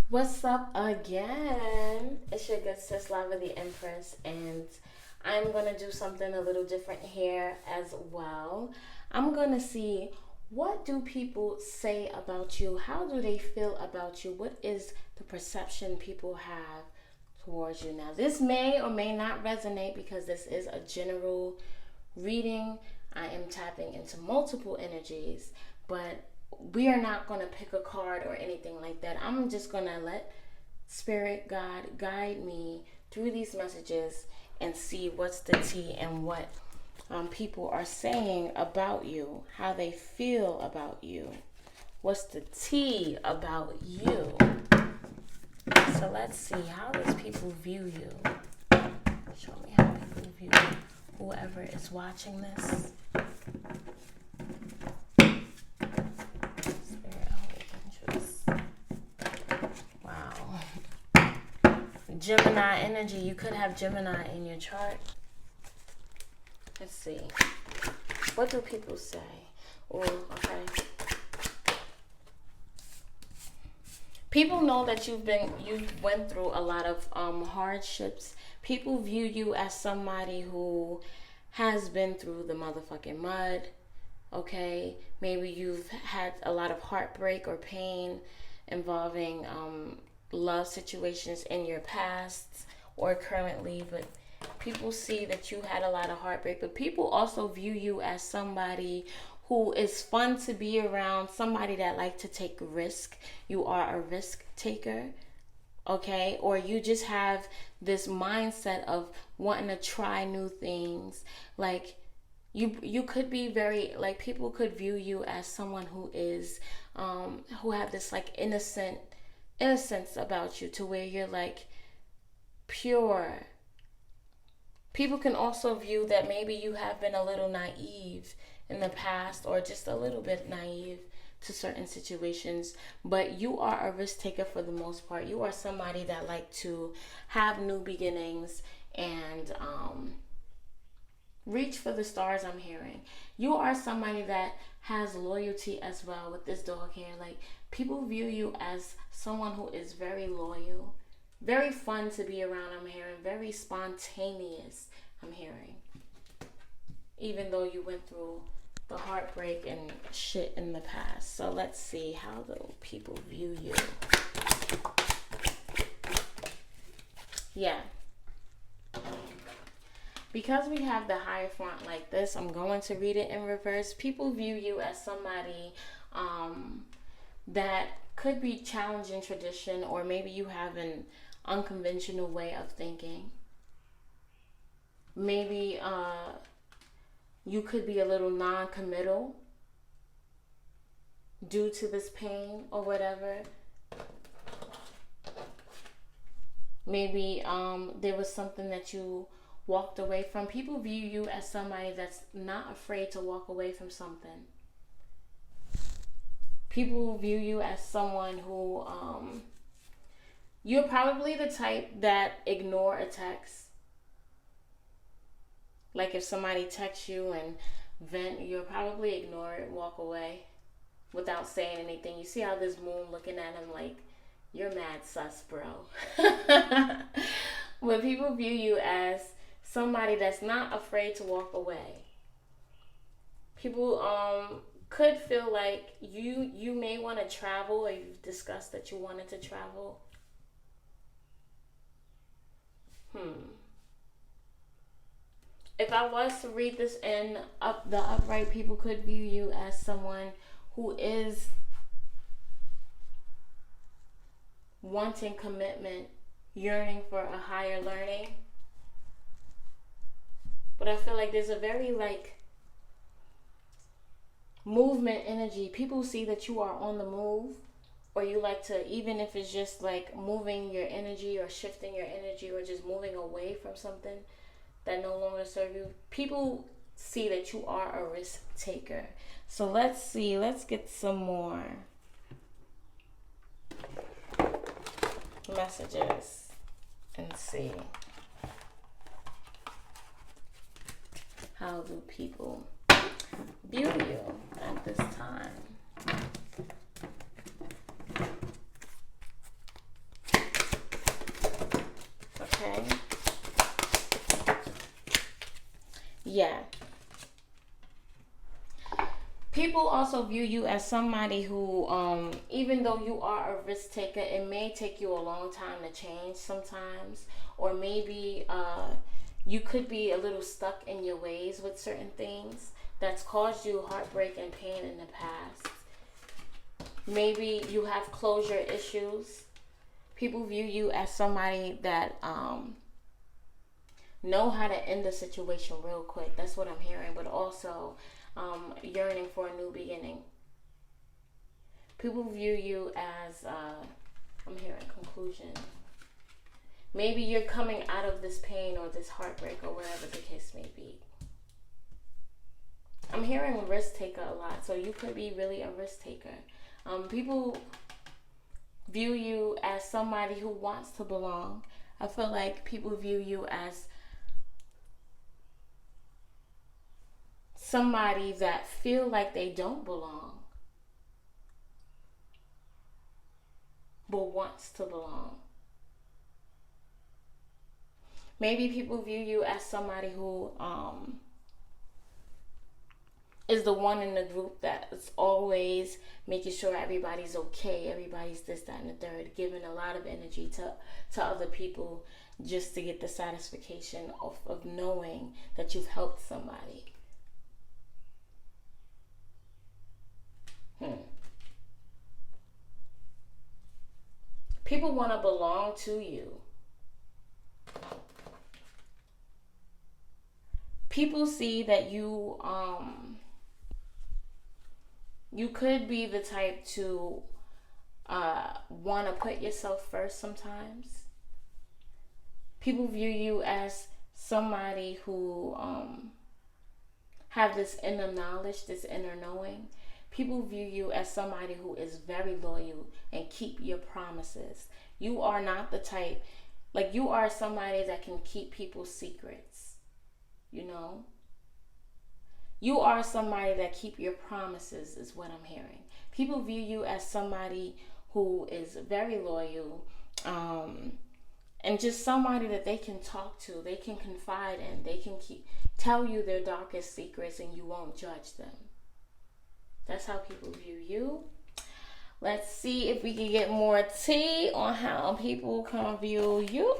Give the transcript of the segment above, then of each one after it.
What's up again? It's your good sis LavaTheEmpress, and I'm gonna do something a little different here as well. I'm gonna see, what do people say about you? How do they feel about you? What is the perception people have towards you? Now, this may or may not resonate because this is a general reading. I am tapping into multiple energies, but we are not going to pick a card or anything like that. I'm just going to let Spirit God guide me through these messages and see what's the tea and what people are saying about you, how they feel about you. What's the tea about you? So let's see, how does people view you? Show me how people view you. Whoever is watching this. Wow. Gemini energy. You could have Gemini in your chart. Let's see. What do people say? Oh, okay. People know that you've went through a lot of hardships. People view you as somebody who has been through the motherfucking mud. Okay, maybe you've had a lot of heartbreak or pain involving love situations in your past or currently, but people see that you had a lot of heartbreak. But people also view you as somebody who is fun to be around, somebody that like to take risk. You are a risk taker, okay? Or you just have this mindset of wanting to try new things. Like you could be very, like, people could view you as someone who is who have this like innocence about you, to where you're like pure. People can also view that maybe you have been a little naive in the past, or just a little bit naive to certain situations, but you are a risk taker for the most part. You are somebody that like to have new beginnings and reach for the stars. I'm hearing you are somebody that has loyalty as well with this dog here. Like, people view you as someone who is very loyal, very fun to be around. I'm hearing very spontaneous. I'm hearing, even though you went through the heartbreak and shit in the past. So let's see, how do people view you? Yeah. Because we have the Hierophant like this, I'm going to read it in reverse. People view you as somebody that could be challenging tradition, or maybe you have an unconventional way of thinking. Maybe you could be a little non-committal due to this pain or whatever. Maybe there was something that you walked away from. People view you as somebody that's not afraid to walk away from something. People view you as someone who you're probably the type that ignore a text. Like, if somebody texts you and vent, you'll probably ignore it, walk away without saying anything. You see how this moon looking at him like, you're mad sus, bro. But people view you as somebody that's not afraid to walk away. People could feel like you may want to travel, or you've discussed that you wanted to travel. If I was to read this in the upright, people could view you as someone who is wanting commitment, yearning for a higher learning. But I feel like there's a very like movement energy. People see that you are on the move, or you like to, even if it's just like moving your energy or shifting your energy, or just moving away from something that no longer serve you. People see that you are a risk taker. So let's see, let's get some more messages and see, how do people view you at this time? Okay. Yeah. People also view you as somebody who, even though you are a risk taker, it may take you a long time to change sometimes. Or maybe you could be a little stuck in your ways with certain things that's caused you heartbreak and pain in the past. Maybe you have closure issues. People view you as somebody that know how to end the situation real quick. That's what I'm hearing. But also yearning for a new beginning. People view you as, I'm hearing conclusion. Maybe you're coming out of this pain or this heartbreak or whatever the case may be. I'm hearing risk taker a lot, so you could be really a risk taker. People view you as somebody who wants to belong. I feel like people view you as somebody that feel like they don't belong, but wants to belong. Maybe people view you as somebody who is the one in the group that is always making sure everybody's okay, everybody's this, that, and the third, giving a lot of energy to other people just to get the satisfaction of knowing that you've helped somebody. People want to belong to you. People see that you could be the type to want to put yourself first sometimes. People view you as somebody who have this inner knowledge, this inner knowing. People view you as somebody who is very loyal and keep your promises. You are not the type, like you are somebody that can keep people's secrets, you know? You are somebody that keep your promises is what I'm hearing. People view you as somebody who is very loyal, and just somebody that they can talk to, they can confide in, they can tell you their darkest secrets and you won't judge them. That's how people view you. Let's see if we can get more tea on how people can view you.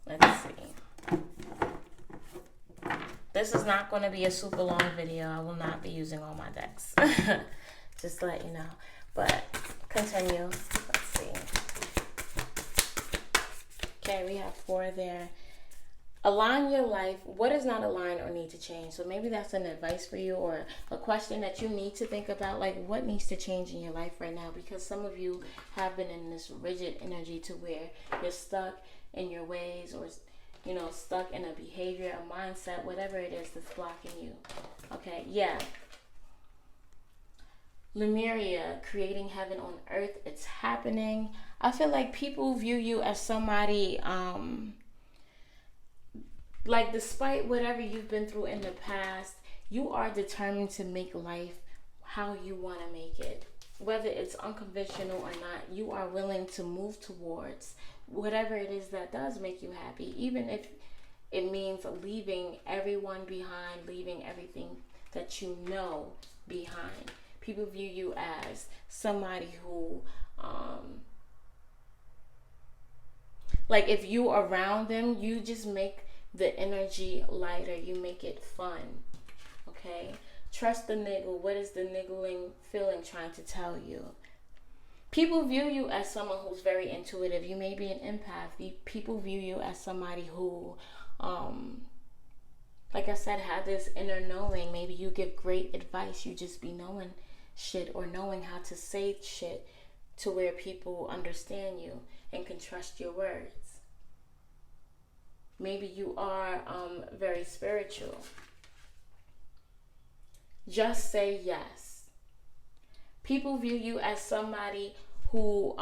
Let's see. This is not going to be a super long video. I will not be using all my decks. Just to let you know. But continue. Let's see. Okay, we have 4 there. Align your life. What is not aligned or need to change? So maybe that's an advice for you or a question that you need to think about. Like, what needs to change in your life right now? Because some of you have been in this rigid energy to where you're stuck in your ways or, you know, stuck in a behavior, a mindset, whatever it is that's blocking you. Okay, yeah. Lemuria, creating heaven on earth. It's happening. I feel like people view you as somebody... like, despite whatever you've been through in the past, you are determined to make life how you want to make it. Whether it's unconventional or not, you are willing to move towards whatever it is that does make you happy. Even if it means leaving everyone behind, leaving everything that you know behind. People view you as somebody who, like, if you are around them, you just make the energy lighter, you make it fun. Okay, trust the niggle. What is the niggling feeling trying to tell you? People view you as someone who's very intuitive. You may be an empath. People view you as somebody who, like I said, have this inner knowing. Maybe you give great advice. You just be knowing shit or knowing how to say shit to where people understand you and can trust your words. Maybe you are very spiritual. Just say yes. People view you as somebody who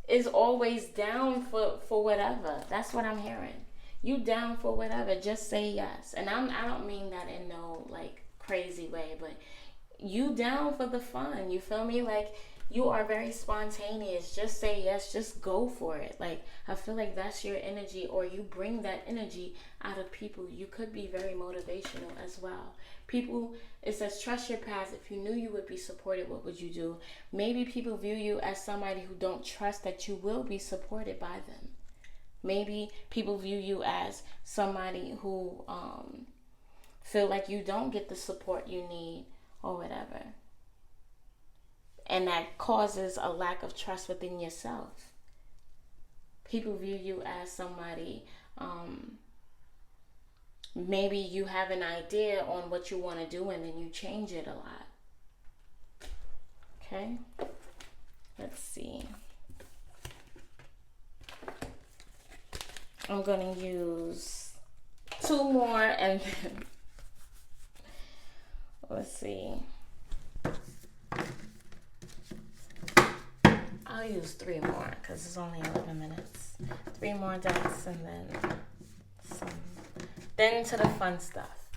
is always down for whatever. That's what I'm hearing. You down for whatever. Just say yes. And I don't mean that in no like crazy way, but you down for the fun. You feel me? Like, You are very spontaneous. Just say yes, just go for it. Like, I feel like that's your energy, or you bring that energy out of people. You could be very motivational as well. People, it says trust your path. If you knew you would be supported, what would you do? Maybe people view you as somebody who don't trust that you will be supported by them. Maybe people view you as somebody who feel like you don't get the support you need or whatever. And that causes a lack of trust within yourself. People view you as somebody, maybe you have an idea on what you want to do and then you change it a lot. Okay? Let's see. I'm going to use 2 more and then let's see. I'll use 3 more because it's only 11 minutes. 3 more decks and then some. Then to the fun stuff.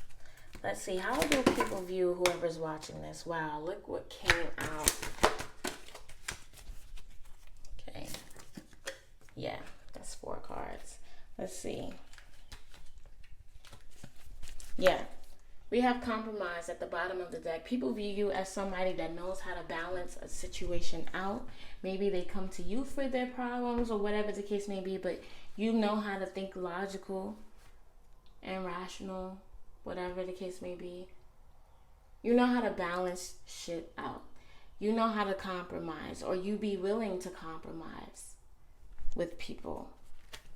Let's see. How do people view whoever's watching this? Wow, look what came out. Okay. Yeah, that's 4 cards. Let's see. Yeah. We have compromise at the bottom of the deck. People view you as somebody that knows how to balance a situation out. Maybe they come to you for their problems or whatever the case may be, but you know how to think logical and rational, whatever the case may be. You know how to balance shit out. You know how to compromise, or you be willing to compromise with people.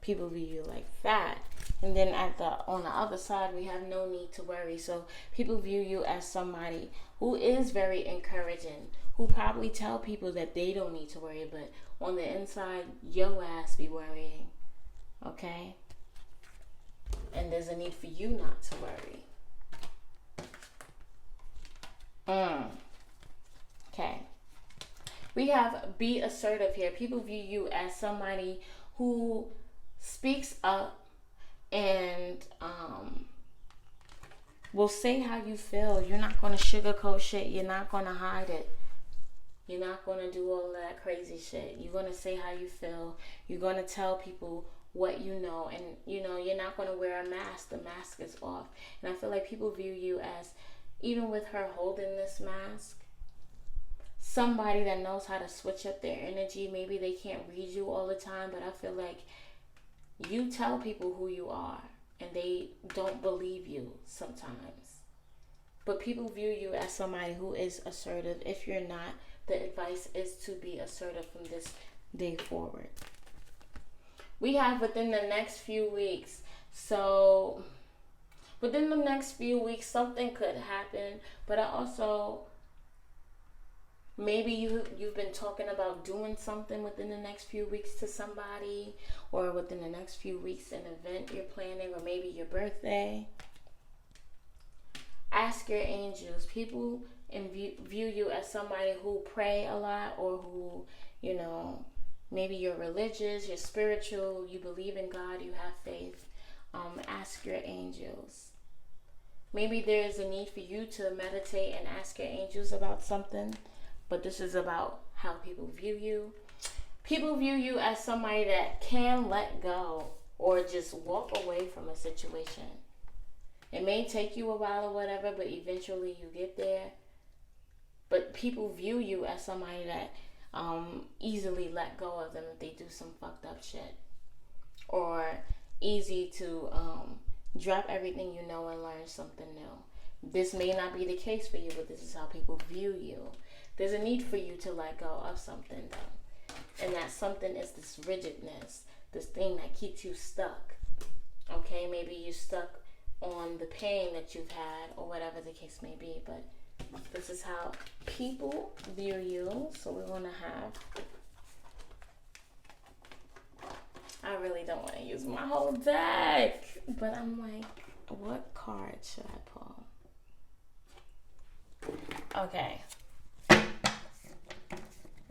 People view you like that. And then on the other side, we have no need to worry. So people view you as somebody who is very encouraging, who probably tell people that they don't need to worry, but on the inside, your ass be worrying. Okay? And there's a need for you not to worry. Okay. We have be assertive here. People view you as somebody who speaks up and will say how you feel. You're not going to sugarcoat shit. You're not going to hide it. You're not going to do all that crazy shit. You're going to say how you feel. You're going to tell people what you know. And, you know, you're not going to wear a mask. The mask is off. And I feel like people view you as, even with her holding this mask, somebody that knows how to switch up their energy. Maybe they can't read you all the time, but I feel like you tell people who you are and they don't believe you sometimes. But people view you as somebody who is assertive. If you're not, the advice is to be assertive from this day forward. We have within the next few weeks. So within the next few weeks, something could happen. But I also, maybe you've been talking about doing something within the next few weeks to somebody, or within the next few weeks an event you're planning, or maybe your birthday. Ask your angels. People view you as somebody who pray a lot, or who, you know, maybe you're religious, you're spiritual, you believe in God, you have faith. Ask your angels. Maybe there is a need for you to meditate and ask your angels about something. But this is about how people view you. People view you as somebody that can let go or just walk away from a situation. It may take you a while or whatever, but eventually you get there. But people view you as somebody that easily let go of them if they do some fucked up shit. Or easy to drop everything you know and learn something new. This may not be the case for you, but this is how people view you. There's a need for you to let go of something, though. And that something is this rigidness, this thing that keeps you stuck. Okay, maybe you're stuck on the pain that you've had, or whatever the case may be. But this is how people view you. So we're going to have... I really don't want to use my whole deck. But I'm like, what card should I pull? Okay.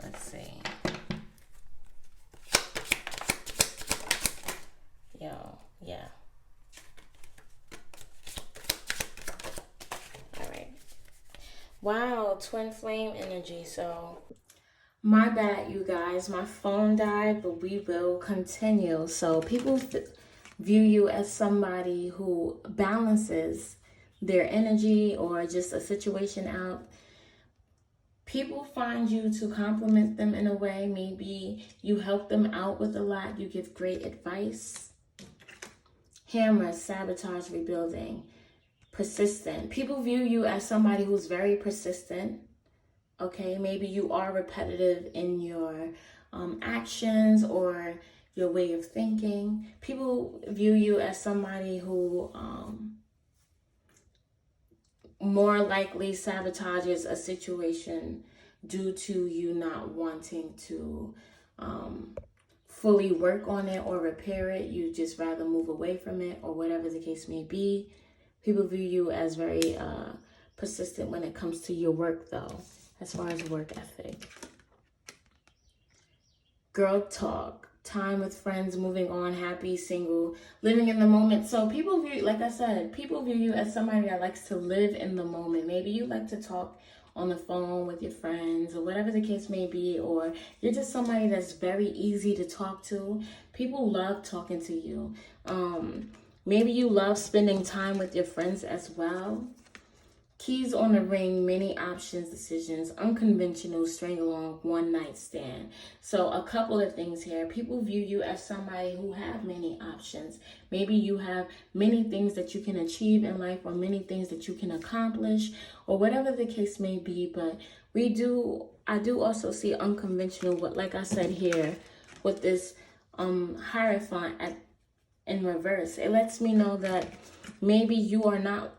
Let's see. Yeah. All right. Wow, twin flame energy. So My bad, you guys. My phone died, but we will continue. So people view you as somebody who balances their energy or just a situation out. People find you to compliment them in a way. Maybe you help them out with a lot. You give great advice. Hammer, sabotage, rebuilding. Persistent. People view you as somebody who's very persistent. Okay, maybe you are repetitive in your actions or your way of thinking. People view you as somebody who more likely sabotages a situation due to you not wanting to fully work on it or repair it. You just rather move away from it or whatever the case may be. People view you as very persistent when it comes to your work, though, as far as work ethic. Girl talk, time with friends, moving on, happy, single, living in the moment. So people view, like I said, people view you as somebody that likes to live in the moment. Maybe you like to talk on the phone with your friends or whatever the case may be, or you're just somebody that's very easy to talk to. People love talking to you. Maybe you love spending time with your friends as well. Keys on the ring, many options, decisions, unconventional, string along, one night stand. So a couple of things here. People view you as somebody who have many options. Maybe you have many things that you can achieve in life or many things that you can accomplish or whatever the case may be. But I do also see unconventional, but like I said here with this Hierophant in reverse, it lets me know that maybe you are not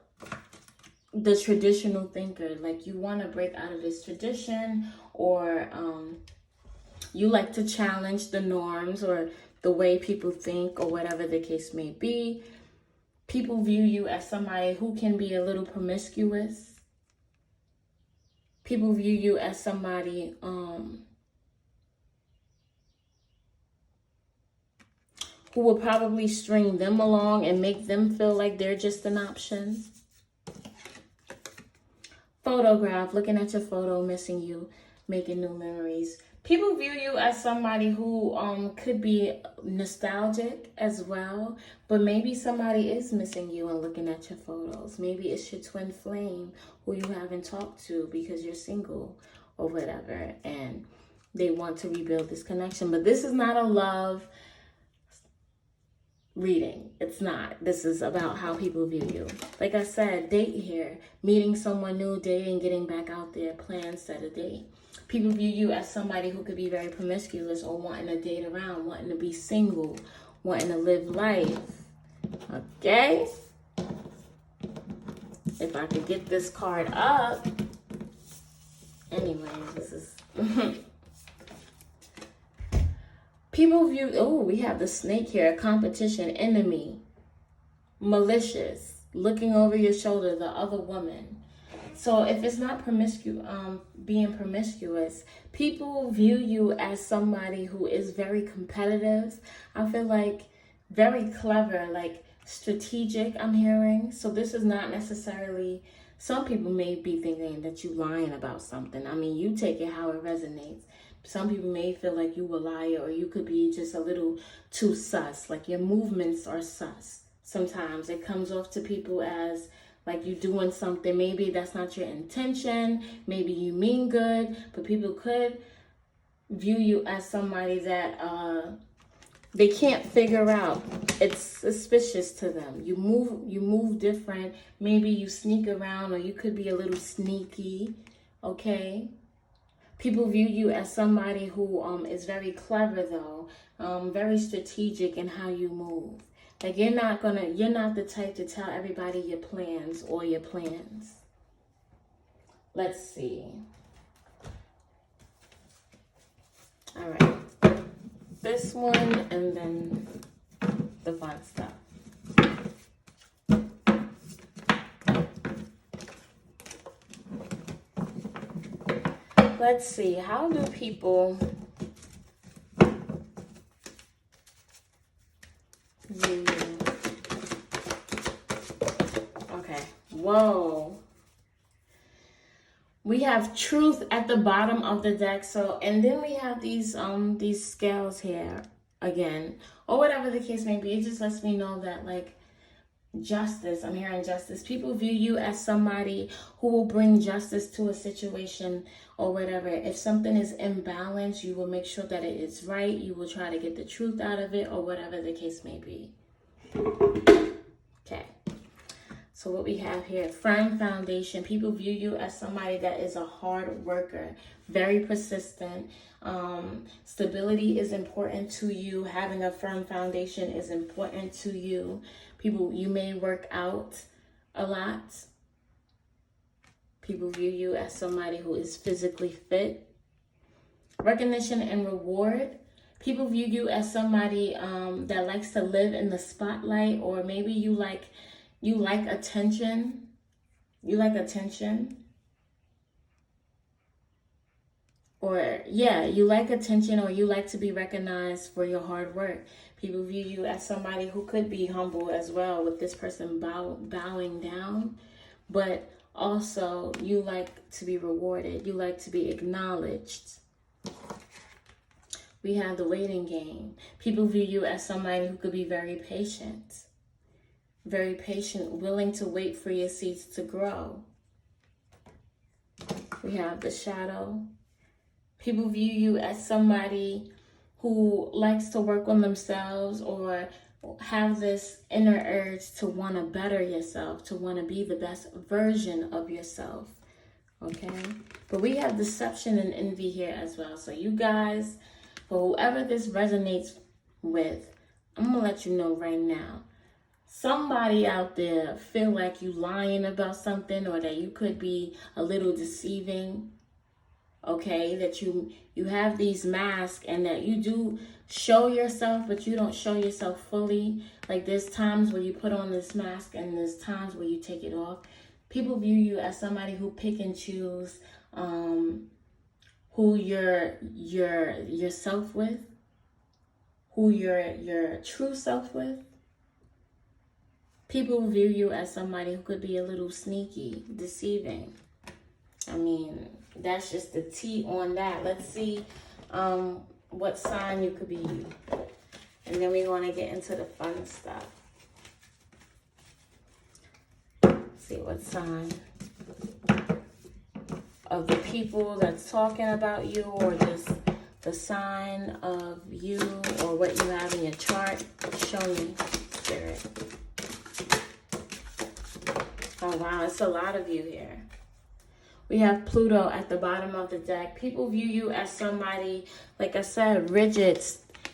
the traditional thinker. Like you want to break out of this tradition, or you like to challenge the norms or the way people think or whatever the case may be. People view you as somebody who can be a little promiscuous. People view you as somebody who will probably string them along and make them feel like they're just an option. Photograph, looking at your photo, missing you, making new memories. People view you as somebody who could be nostalgic as well, but maybe somebody is missing you and looking at your photos. Maybe it's your twin flame who you haven't talked to because you're single or whatever, and they want to rebuild this connection. But this is not a love reading. It's not. This is about how people view you. Like I said, date here. Meeting someone new, dating, getting back out there, plan, set a date. People view you as somebody who could be very promiscuous or wanting to date around, wanting to be single, wanting to live life. Okay? If I could get this card up. Anyway, this is... People view, we have the snake here, competition, enemy, malicious, looking over your shoulder, the other woman. So if it's not being promiscuous, people view you as somebody who is very competitive. I feel like very clever, like strategic, I'm hearing. So this is not necessarily, some people may be thinking that you're lying about something. I mean, you take it how it resonates. Some people may feel like you a liar, or you could be just a little too sus. Like your movements are sus. Sometimes it comes off to people as like you doing something. Maybe that's not your intention. Maybe you mean good, but people could view you as somebody that they can't figure out. It's suspicious to them. You move different. Maybe you sneak around, or you could be a little sneaky. Okay. People view you as somebody who is very clever, though, very strategic in how you move. Like you're not the type to tell everybody your plans or your plans. Let's see. All right. This one and then the fun stuff. Let's see, how do people view you? Okay, whoa. We have have truth at the bottom of the deck. So, and then we have these scales here again, or whatever the case may be. It just lets me know that, like, justice, I'm hearing justice. People view you as somebody who will bring justice to a situation or whatever. If something is imbalanced, you will make sure that it is right. You will try to get the truth out of it, or whatever the case may be. Okay. So what we have here, firm foundation. People view you as somebody that is a hard worker, very persistent. Stability is important to you. Having a firm foundation is important to you. People, you may work out a lot. People view you as somebody who is physically fit. Recognition and reward. People view you as somebody that likes to live in the spotlight, or maybe you like attention. You like attention. Or, yeah, you like attention, or you like to be recognized for your hard work. People view you as somebody who could be humble as well, with this person bowing down. But also, you like to be rewarded. You like to be acknowledged. We have the waiting game. People view you as somebody who could be very patient. Very patient, willing to wait for your seeds to grow. We have the shadow. People view you as somebody who likes to work on themselves, or have this inner urge to want to better yourself, to want to be the best version of yourself. Okay? But we have deception and envy here as well. So you guys, for whoever this resonates with, I'm going to let you know right now. Somebody out there feel like you lying about something, or that you could be a little deceiving. Okay, that you have these masks, and that you do show yourself, but you don't show yourself fully. Like, there's times where you put on this mask, and there's times where you take it off. People view you as somebody who pick and choose who you're yourself with, who you're your true self with. People view you as somebody who could be a little sneaky, deceiving. I mean, that's just the tea on that. Let's see what sign you could be. And then we want to get into the fun stuff. Let's see what sign of the people that's talking about you, or just the sign of you, or what you have in your chart. Show me, Spirit. Oh, wow, it's a lot of you here. We have Pluto at the bottom of the deck. People view you as somebody, like I said, rigid,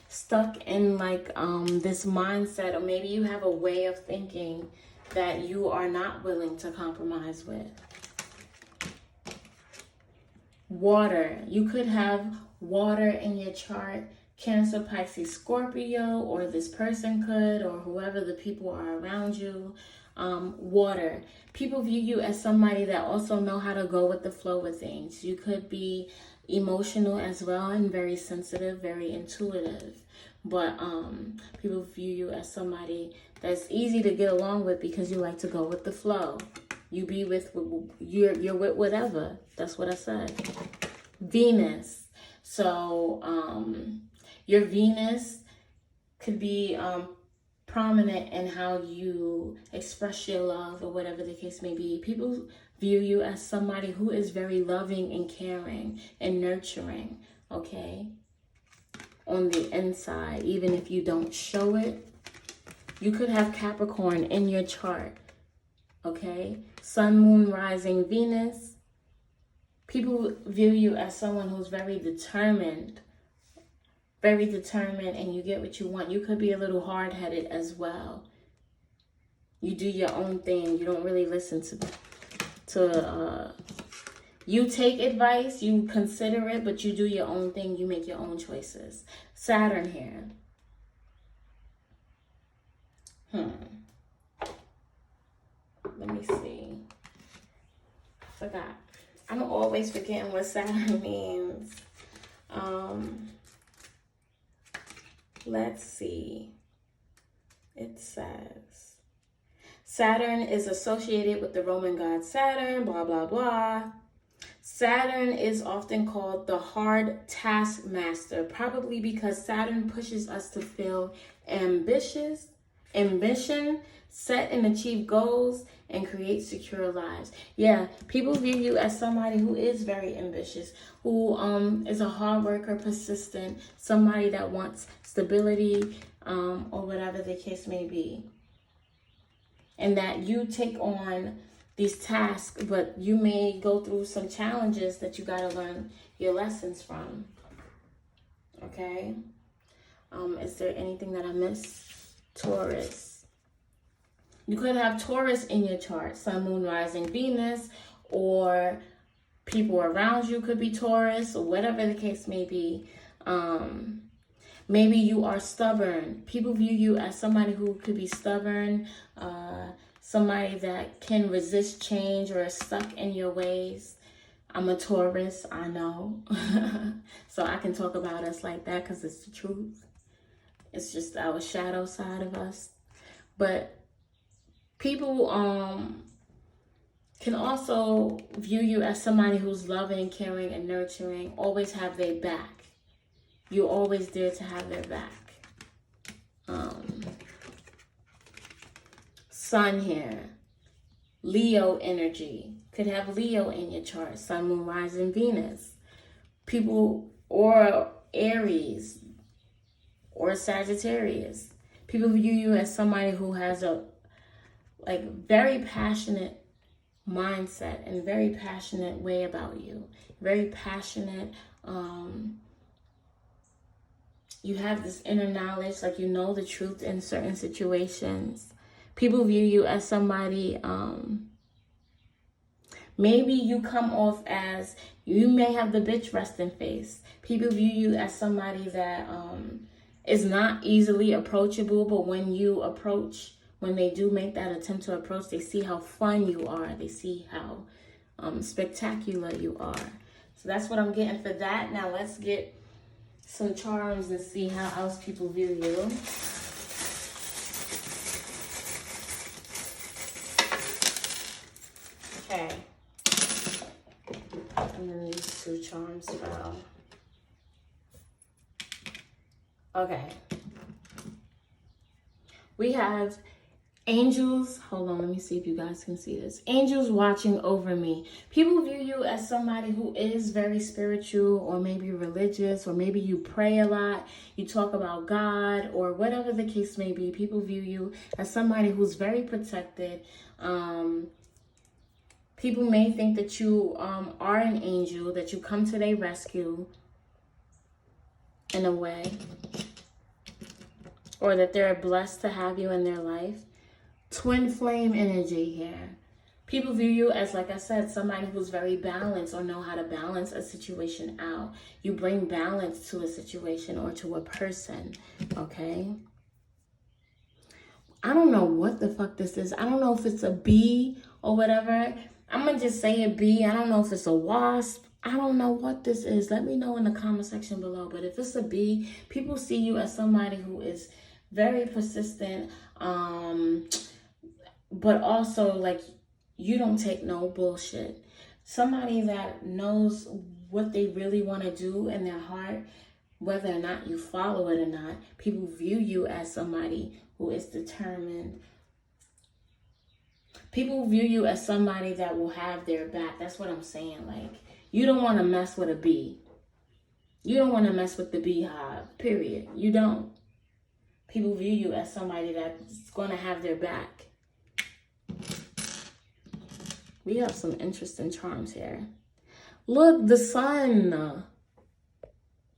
stuck in like this mindset, or maybe you have a way of thinking that you are not willing to compromise with. Water. You could have water in your chart. Cancer, Pisces, Scorpio, or this person could, or whoever the people are around you. Water. People view you as somebody that also know how to go with the flow with things. You could be emotional as well, and very sensitive, very intuitive. But people view you as somebody that's easy to get along with, because you like to go with the flow. You be with, you're with whatever. That's what I said. Venus. So your Venus could be prominent in how you express your love, or whatever the case may be. People view you as somebody who is very loving and caring and nurturing, okay? On the inside, even if you don't show it. You could have Capricorn in your chart, okay? Sun, Moon, Rising, Venus. People view you as someone who's very determined, and you get what you want. You could be a little hard-headed as well. You do your own thing. You don't really listen to you take advice, you consider it, but you do your own thing. You make your own choices. Saturn here. Let me see. I forgot. I'm always forgetting what Saturn means. Let's see. It says Saturn is associated with the Roman god Saturn, blah, blah, blah. Saturn is often called the hard taskmaster, probably because Saturn pushes us to feel ambition, set and achieve goals, and create secure lives. Yeah, people view you as somebody who is very ambitious, who is a hard worker, persistent, somebody that wants stability, or whatever the case may be. And that you take on these tasks, but you may go through some challenges that you got to learn your lessons from. Okay? Is there anything that I missed? Taurus. You could have Taurus in your chart, Sun, Moon, Rising, Venus, or people around you could be Taurus, or whatever the case may be. Maybe you are stubborn. People view you as somebody who could be stubborn, somebody that can resist change or is stuck in your ways. I'm a Taurus, I know. So I can talk about us like that because it's the truth. It's just our shadow side of us. But people can also view you as somebody who's loving, caring, and nurturing, always have their back. You're always there to have their back. Sun here. Leo energy. Could have Leo in your chart. Sun, Moon, Rising, Venus. People, or Aries, or Sagittarius. People view you as somebody who has a very passionate mindset and very passionate way about you. Very passionate. You have this inner knowledge, like you know the truth in certain situations. People view you as somebody, maybe you come off as, you may have the bitch resting face. People view you as somebody that is not easily approachable, but when they do make that attempt to approach, they see how fun you are. They see how spectacular you are. So that's what I'm getting for that. Now let's get some charms and see how else people view you. Okay. And then these two charms fell. Okay. We have angels. Hold on, let me see if you guys can see this. Angels watching over me. People view you as somebody who is very spiritual, or maybe religious, or maybe you pray a lot. You talk about God, or whatever the case may be. People view you as somebody who's very protected. People may think that you are an angel, that you come to their rescue in a way, or that they're blessed to have you in their life. Twin flame energy here. People view you as, like I said, somebody who's very balanced, or know how to balance a situation out. You bring balance to a situation or to a person, okay? I don't know what the fuck this is. I don't know if it's a bee or whatever. I'm going to just say a bee. I don't know if it's a wasp. I don't know what this is. Let me know in the comment section below. But if it's a bee, people see you as somebody who is very persistent, but also like you don't take no bullshit. Somebody that knows what they really want to do in their heart, whether or not you follow it or not. People view you as somebody who is determined. People view you as somebody that will have their back. That's what I'm saying. Like, you don't want to mess with a bee. You don't want to mess with the beehive, period. You don't. People view you as somebody that's going to have their back. We have some interesting charms here. Look, the sun.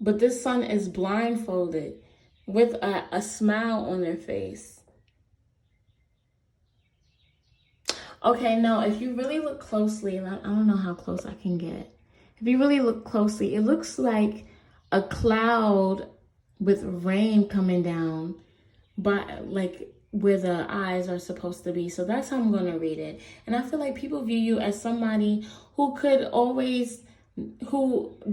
But this sun is blindfolded with a smile on their face. Okay, now if you really look closely, I don't know how close I can get. If you really look closely, it looks like a cloud with rain coming down, but like where the eyes are supposed to be. So that's how I'm going to read it. And I feel like people view you as somebody who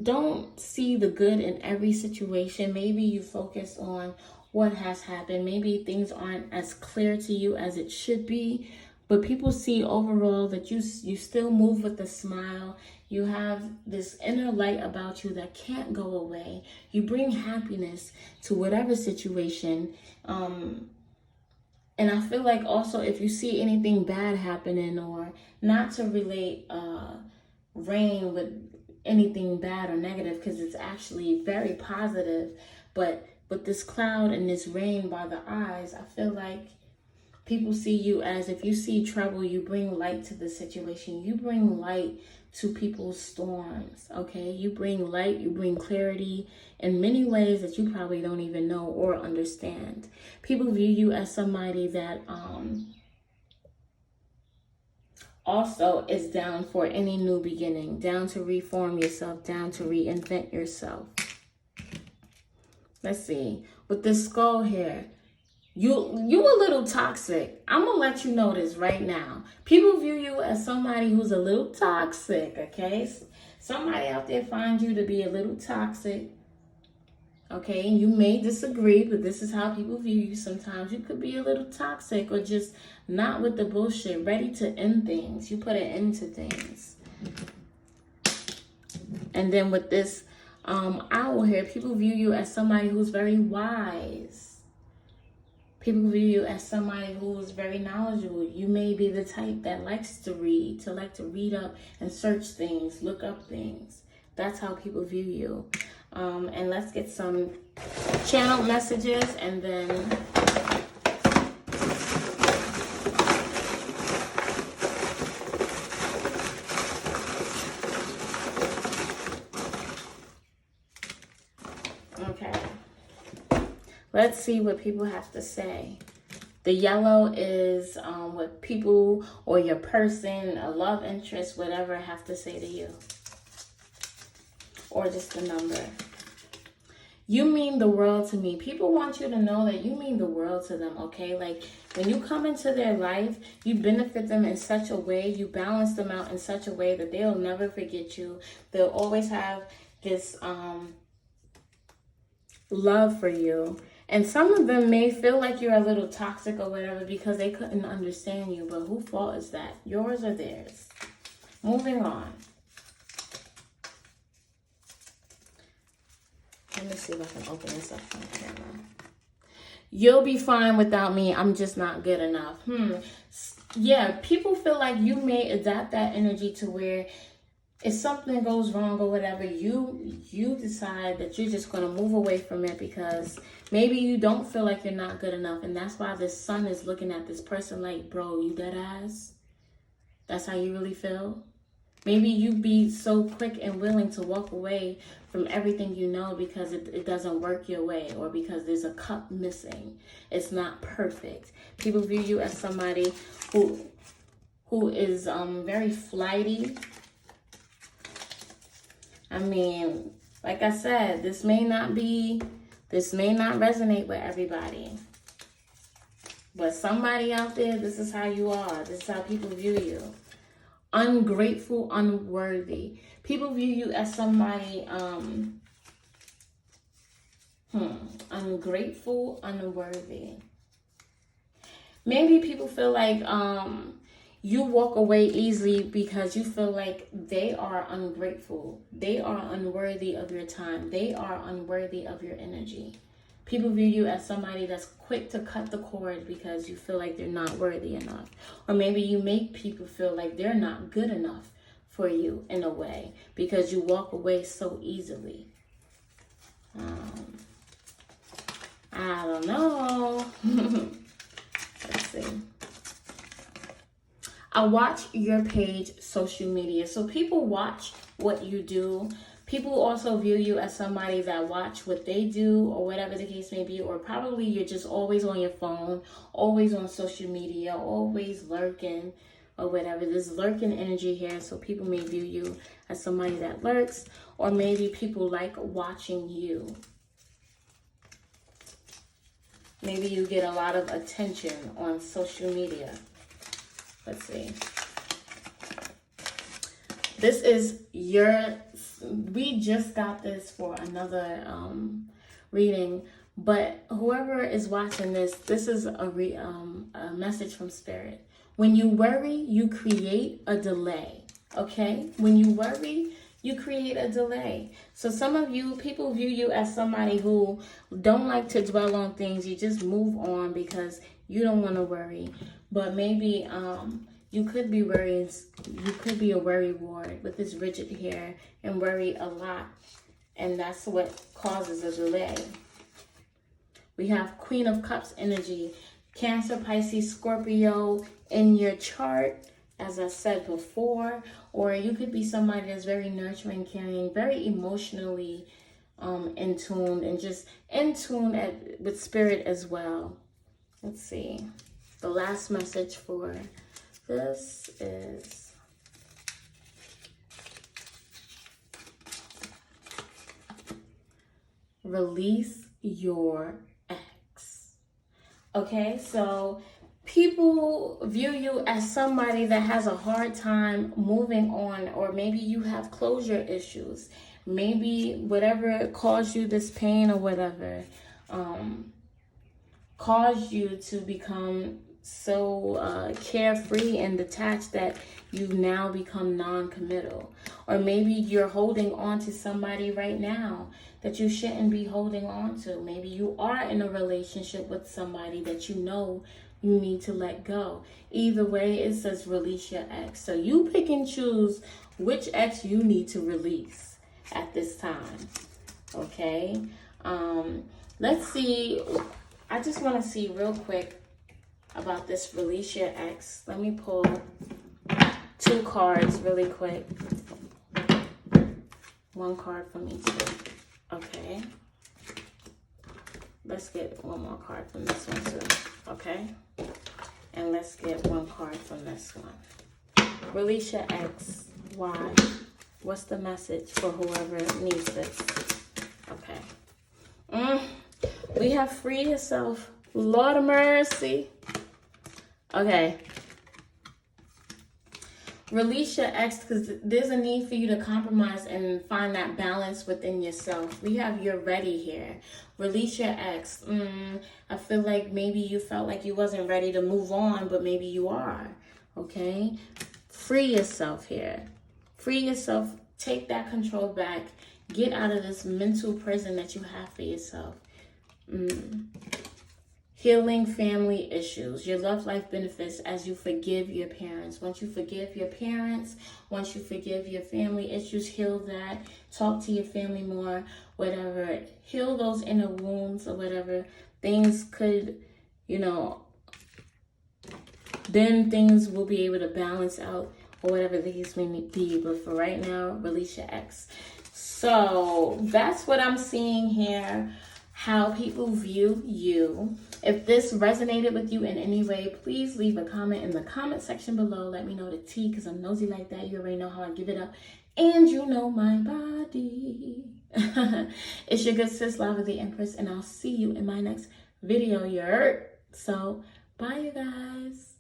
don't see the good in every situation. Maybe you focus on what has happened. Maybe things aren't as clear to you as it should be. But people see overall that you still move with a smile. You have this inner light about you that can't go away. You bring happiness to whatever situation. And I feel like also if you see anything bad happening, or not to relate rain with anything bad or negative, because it's actually very positive, but with this cloud and this rain by the eyes, I feel like people see you as, if you see trouble, you bring light to the situation. You bring light to people's storms, okay? You bring light, you bring clarity in many ways that you probably don't even know or understand. People view you as somebody that also is down for any new beginning, down to reform yourself, down to reinvent yourself. Let's see. With this skull here, you a little toxic. I'm gonna let you know this right now. People view you as somebody who's a little toxic, okay? Somebody out there finds you to be a little toxic, okay? And you may disagree, but this is how people view you. Sometimes you could be a little toxic, or just not with the bullshit, ready to end things. You put an end to things. And then with this owl here, people view you as somebody who's very wise. People view you as somebody who is very knowledgeable. You may be the type that likes to read, like to read up and search things, look up things. That's how people view you. And let's get some channel messages, and then okay. Let's see what people have to say. The yellow is what people or your person, a love interest, whatever, have to say to you. Or just a number. You mean the world to me. People want you to know that you mean the world to them, okay? Like, when you come into their life, you benefit them in such a way, you balance them out in such a way that they'll never forget you. They'll always have this love for you. And some of them may feel like you're a little toxic or whatever because they couldn't understand you. But whose fault is that? Yours or theirs? Moving on. Let me see if I can open this up on camera. You'll be fine without me. I'm just not good enough. Yeah, people feel like you may adapt that energy to where if something goes wrong or whatever, you decide that you're just going to move away from it because maybe you don't feel like you're not good enough. And that's why this sun is looking at this person like, bro, you dead ass? That's how you really feel? Maybe you be so quick and willing to walk away from everything you know because it doesn't work your way, or because there's a cup missing. It's not perfect. People view you as somebody who is very flighty. I mean, like I said, this may not resonate with everybody. But somebody out there, this is how you are. This is how people view you. Ungrateful, unworthy. People view you as somebody, ungrateful, unworthy. Maybe people feel like, you walk away easily because you feel like they are ungrateful. They are unworthy of your time. They are unworthy of your energy. People view you as somebody that's quick to cut the cord because you feel like they're not worthy enough. Or maybe you make people feel like they're not good enough for you in a way because you walk away so easily. I don't know. Let's see. I watch your page, social media. So people watch what you do. People also view you as somebody that watch what they do or whatever the case may be. Or probably you're just always on your phone, always on social media, always lurking or whatever. There's lurking energy here. So people may view you as somebody that lurks. Or maybe people like watching you. Maybe you get a lot of attention on social media. Let's see. This is we just got this for another reading, but whoever is watching this is a message from Spirit. When you worry, you create a delay. Okay? When you worry, you create a delay. So some of you, people view you as somebody who don't like to dwell on things. You just move on because you don't want to worry. But maybe you could be worrying. You could be a worry ward with this rigid hair and worry a lot. And that's what causes a delay. We have Queen of Cups energy. Cancer, Pisces, Scorpio in your chart, as I said before. Or you could be somebody that's very nurturing, caring, very emotionally in tune, and just in tune with spirit as well. Let's see. The last message for this is release your ex. Okay, so people view you as somebody that has a hard time moving on, or maybe you have closure issues. Maybe whatever caused you this pain or whatever caused you to become so carefree and detached that you've now become non-committal. Or maybe you're holding on to somebody right now that you shouldn't be holding on to. Maybe you are in a relationship with somebody that you know you need to let go. Either way, it says release your ex. So you pick and choose which ex you need to release at this time. Okay? Let's see. I just want to see real quick about this release your ex. Let me pull 2 cards really quick. 1 card from each. Okay. Let's get 1 more card from this one too. Okay. And let's get 1 card from this one. Release your ex. Why? What's the message for whoever needs this? Okay. We have free yourself. Lord of mercy. Okay. Release your ex because there's a need for you to compromise and find that balance within yourself. We have you're ready here. Release your ex. I feel like maybe you felt like you wasn't ready to move on, but maybe you are. Okay? Free yourself here. Free yourself. Take that control back. Get out of this mental prison that you have for yourself. Healing family issues. Your love life benefits as you forgive your parents. Once you forgive your parents, once you forgive your family issues, heal that. Talk to your family more, whatever. Heal those inner wounds or whatever. Things could, then things will be able to balance out or whatever the case may be. But for right now, release your ex. So that's what I'm seeing here. How people view you. If this resonated with you in any way, please leave a comment in the comment section below. Let me know the tea because I'm nosy like that. You already know how I give it up. And you know my body. It's your good sis, LavaTheEmpress, and I'll see you in my next video. So, bye you guys.